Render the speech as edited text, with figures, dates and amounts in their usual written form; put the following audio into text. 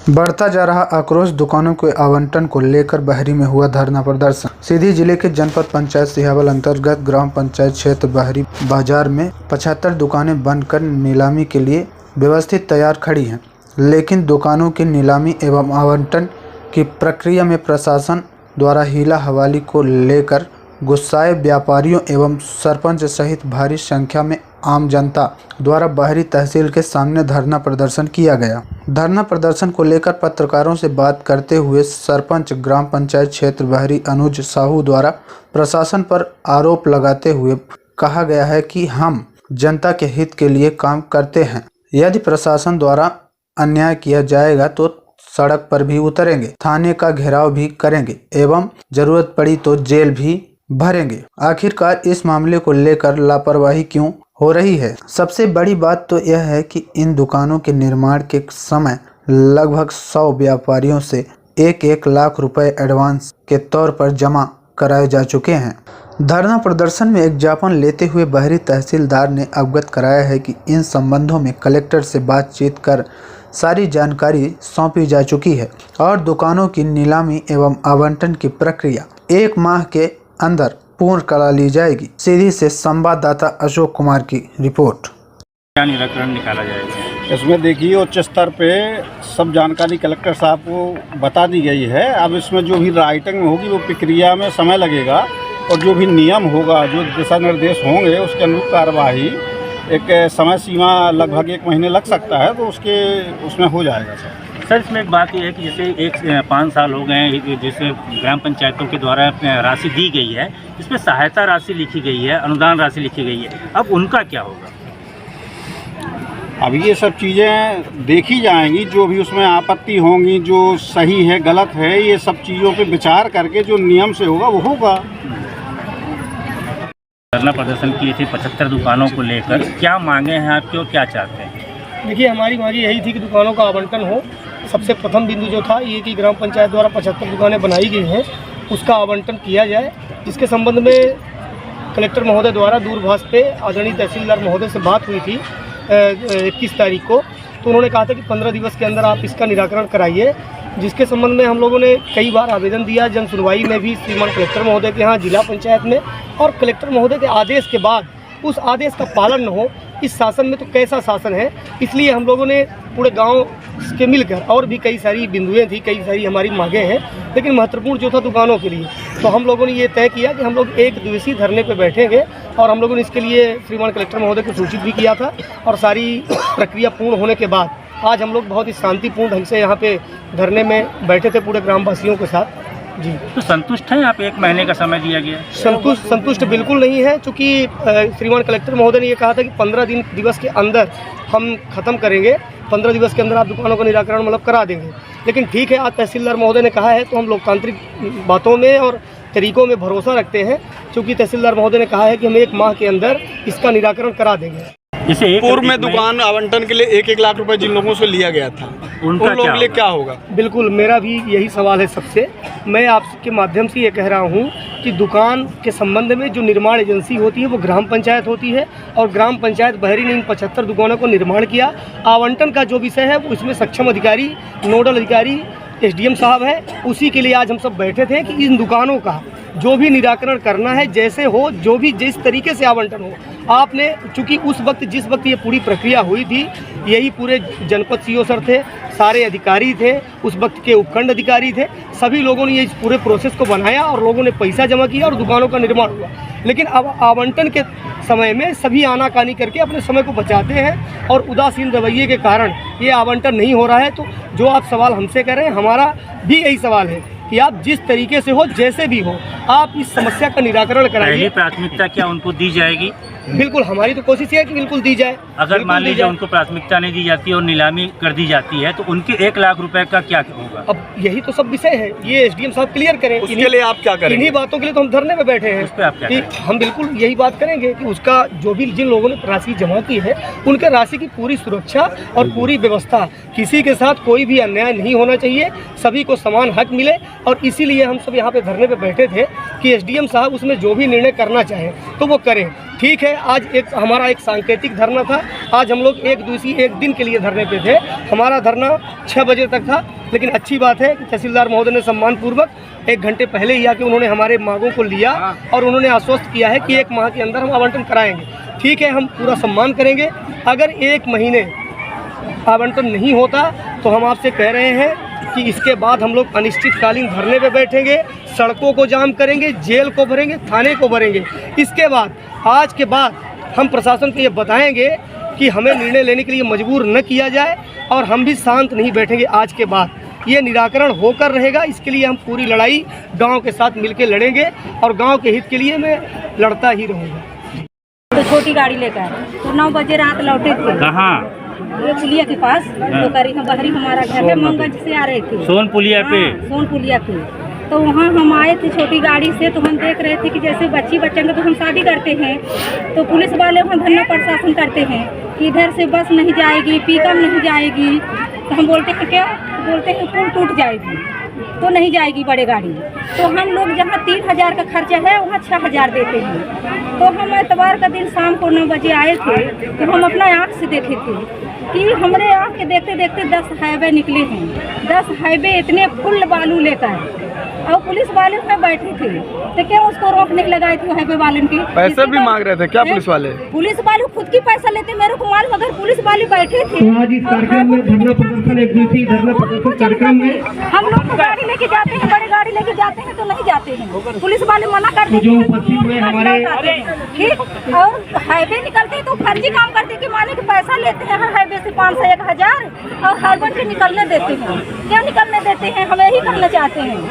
बढ़ता जा रहा आक्रोश, दुकानों के आवंटन को लेकर बहरी में हुआ धरना प्रदर्शन। सीधी जिले के जनपद पंचायत सिहावल अंतर्गत ग्राम पंचायत क्षेत्र बहरी बाजार में 75 दुकानें बनकर नीलामी के लिए व्यवस्थित तैयार खड़ी हैं, लेकिन दुकानों की नीलामी एवं आवंटन की प्रक्रिया में प्रशासन द्वारा हीला हवाली को लेकर गुस्साए व्यापारियों एवं सरपंच सहित भारी संख्या में आम जनता द्वारा बहरी तहसील के सामने धरना प्रदर्शन किया गया। धरना प्रदर्शन को लेकर पत्रकारों से बात करते हुए सरपंच ग्राम पंचायत क्षेत्र बहरी अनुज साहू द्वारा प्रशासन पर आरोप लगाते हुए कहा गया है कि हम जनता के हित के लिए काम करते हैं। यदि प्रशासन द्वारा अन्याय किया जाएगा तो सड़क पर भी उतरेंगे, थाने का घेराव भी करेंगे एवं जरूरत पड़ी तो जेल भी भरेंगे। आखिरकार इस मामले को लेकर लापरवाही क्यों हो रही है? सबसे बड़ी बात तो यह है कि इन दुकानों के निर्माण के समय लगभग 100 व्यापारियों से 1-1 लाख रुपए एडवांस के तौर पर जमा कराए जा चुके हैं। धरना प्रदर्शन में एक ज्ञापन लेते हुए बहरी तहसीलदार ने अवगत कराया है कि इन संबंधों में कलेक्टर से बातचीत कर सारी जानकारी सौंपी जा चुकी है और दुकानों की नीलामी एवं आवंटन की प्रक्रिया 1 माह के अंदर पूर्ण करा ली जाएगी। सीधी से संवाददाता अशोक कुमार की रिपोर्ट। क्या निराकरण निकाला जाएगा? इसमें देखिए उच्च स्तर पे सब जानकारी कलेक्टर साहब को बता दी गई है। अब इसमें जो भी राइटिंग होगी वो प्रक्रिया में समय लगेगा और जो भी नियम होगा, जो दिशा निर्देश होंगे उसके अनुरूप कार्यवाही एक समय सीमा लगभग 1 महीने लग सकता है, तो उसमें हो जाएगा सर। इसमें एक बात यह है कि जैसे 5 साल हो गए हैं जैसे ग्राम पंचायतों के द्वारा राशि दी गई है, इसमें सहायता राशि लिखी गई है, अनुदान राशि लिखी गई है, अब उनका क्या होगा? अब ये सब चीज़ें देखी जाएंगी, जो भी उसमें आपत्ति होंगी, जो सही है गलत है, ये सब चीज़ों पे विचार करके जो नियम से होगा वो होगा। धरना प्रदर्शन किए थे 75 दुकानों को लेकर, क्या मांगे हैं आपकी और क्या चाहते हैं? देखिए, हमारी मांग यही थी कि दुकानों का आवंटन हो। सबसे प्रथम बिंदु जो था ये कि ग्राम पंचायत द्वारा 75 दुकानें बनाई गई हैं, उसका आवंटन किया जाए, जिसके संबंध में कलेक्टर महोदय द्वारा दूरभाष पे आदरणीय तहसीलदार महोदय से बात हुई थी 21 तारीख को। तो उन्होंने कहा था कि 15 दिवस के अंदर आप इसका निराकरण कराइए, जिसके संबंध में हम लोगों ने कई बार आवेदन दिया, जन सुनवाई में भी श्रीमान कलेक्टर महोदय के यहाँ, जिला पंचायत में, और कलेक्टर महोदय के आदेश के बाद उस आदेश का पालन न हो, इस शासन में तो कैसा शासन है। इसलिए हम लोगों ने पूरे गांव के मिलकर, और भी कई सारी बिंदुएं थी, कई सारी हमारी मांगें हैं, लेकिन महत्वपूर्ण जो था दुकानों के लिए, तो हम लोगों ने ये तय किया कि हम लोग 1 दिवसीय धरने पे बैठेंगे और हम लोगों ने इसके लिए श्रीमान कलेक्टर महोदय को सूचित भी किया था। और सारी प्रक्रिया पूर्ण होने के बाद आज हम लोग बहुत ही शांतिपूर्ण ढंग से यहाँ पे धरने में बैठे थे पूरे ग्रामवासियों के साथ। जी, तो संतुष्ट हैं आप? 1 महीने का समय दिया गया। संतुष्ट बिल्कुल नहीं है, क्योंकि श्रीमान कलेक्टर महोदय ने ये कहा था कि 15 दिवस के अंदर हम ख़त्म करेंगे, 15 दिवस के अंदर आप दुकानों का निराकरण मतलब करा देंगे। लेकिन ठीक है, आज तहसीलदार महोदय ने कहा है तो हम लोकतांत्रिक बातों में और तरीक़ों में भरोसा रखते हैं, क्योंकि तहसीलदार महोदय ने कहा है कि हम 1 माह के अंदर इसका निराकरण करा देंगे। जैसे पूर्व में दुकान आवंटन के लिए 1-1 लाख रुपए जिन लोगों से लिया गया था, उन लोगों के लिए क्या होगा? बिल्कुल, मेरा भी यही सवाल है सबसे। मैं आपके माध्यम से ये कह रहा हूँ कि दुकान के संबंध में जो निर्माण एजेंसी होती है वो ग्राम पंचायत होती है, और ग्राम पंचायत बहरी ने इन 75 दुकानों को निर्माण किया। आवंटन का जो विषय है वो इसमें सक्षम अधिकारी, नोडल अधिकारी SDM साहब है, उसी के लिए आज हम सब बैठे थे कि इन दुकानों का जो भी निराकरण करना है, जैसे हो, जो भी जिस तरीके से आवंटन हो। आपने चूँकि उस वक्त जिस वक्त ये पूरी प्रक्रिया हुई थी, यही पूरे जनपद CO सर थे, सारे अधिकारी थे, उस वक्त के उपखंड अधिकारी थे, सभी लोगों ने ये इस पूरे प्रोसेस को बनाया और लोगों ने पैसा जमा किया और दुकानों का निर्माण हुआ। लेकिन अब आवंटन के समय में सभी आनाकानी करके अपने समय को बचाते हैं और उदासीन रवैये के कारण ये आवंटन नहीं हो रहा है। तो जो आप सवाल हमसे कर रहे हैं, हमारा भी यही सवाल है कि आप जिस तरीके से हो, जैसे भी हो, आप इस समस्या का निराकरण कराइए। पहली प्राथमिकता क्या उनको दी जाएगी? बिल्कुल, हमारी तो कोशिश है कि बिल्कुल दी जाए। अगर मान लीजिए उनको प्राथमिकता नहीं दी जाती और नीलामी कर दी जाती है तो उनके 1 लाख रुपए का क्या होगा? अब यही तो सब विषय है, ये SDM साहब क्लियर करें। उसके लिए आप क्या करेंगे? इन्हीं बातों के लिए तो हम धरने में बैठे हैं। उस पे आप क्या करेंगे? हम बिल्कुल यही बात करेंगे कि उसका जो भी जिन लोगों ने राशि जमा की है, उनके राशि की पूरी सुरक्षा और पूरी व्यवस्था, किसी के साथ कोई भी अन्याय नहीं होना चाहिए, सभी को समान हक मिले। और इसीलिए हम सब यहाँ पे धरने पे बैठे थे कि SDM साहब उसमें जो भी निर्णय करना चाहें तो वो करें। ठीक है, आज हमारा एक सांकेतिक धरना था। आज हम लोग एक दिन के लिए धरने पे थे। हमारा धरना 6 बजे तक था, लेकिन अच्छी बात है कि तहसीलदार महोदय ने सम्मानपूर्वक 1 घंटे पहले ही आके उन्होंने हमारे मांगों को लिया और उन्होंने आश्वस्त किया है कि 1 माह के अंदर हम आवंटन कराएंगे। ठीक है, हम पूरा सम्मान करेंगे। अगर 1 महीने आवंटन नहीं होता तो हम आपसे कह रहे हैं कि इसके बाद हम लोग अनिश्चितकालीन धरने पे बैठेंगे, सड़कों को जाम करेंगे, जेल को भरेंगे, थाने को भरेंगे। इसके बाद आज के बाद हम प्रशासन को ये बताएंगे कि हमें निर्णय लेने के लिए मजबूर न किया जाए और हम भी शांत नहीं बैठेंगे। आज के बाद ये निराकरण होकर रहेगा। इसके लिए हम पूरी लड़ाई गांव के साथ मिलकर लड़ेंगे और गांव के हित के लिए मैं लड़ता ही रहूँगा। तो छोटी गाड़ी लेकर तो 9 बजे रात लौटे थे। कहाँ? ये पुलिया के पास तो करी बहरी हमारा घर है, मंगंज से आ रहे थे सोन पुलिया पे। सोन पुलिया पे तो वहाँ हम आए थे छोटी गाड़ी से। तो हम देख रहे थे कि जैसे बच्चों का तो हम शादी करते हैं तो पुलिस वाले वहाँ धरना प्रशासन करते हैं कि इधर से बस नहीं जाएगी, पिकअप नहीं जाएगी। तो हम बोलते हैं क्या? बोलते हैं पुल टूट जाएगी तो नहीं जाएगी बड़े गाड़ी। तो हम लोग जहाँ 3000 का खर्चा है वहाँ 6000 देते हैं। तो हम एतवार का दिन शाम को 9 बजे आए थे तो हम अपना आँख से देखे थे कि हमारे आँख के देखते देखते 10 हाईवे निकले हैं। 10 हाईवे इतने फुल बालू लेकर और पुलिस वाले में बैठे थे। तो क्या उसको रोक नहीं लगाए थे हाईवे वाले की? पैसे भी मांग रहे थे क्या पुलिस वाले? पुलिस वाले खुद की पैसा लेते मेरे को मालूम, मगर पुलिस वाले बैठे थे। तो आज इस कार्यक्रम में धरना प्रदर्शन, एक दिवसीय धरना प्रदर्शन कार्यक्रम में हम लोग तो गाड़ी लेके जाते हैं, बड़े गाड़ी लेके जाते हैं तो नहीं जाते हैं। पुलिस वाले मना करते जो उपस्थित हुए हमारे ठीक। और हाईवे निकलते हैं तो फर्जी काम करते हैं कि माने कि पैसा लेते हैं हर हाईवे से 500 1000 और हाईवे से निकलने देते हैं। क्या निकलने देते हैं? हम यही करना चाहते हैं।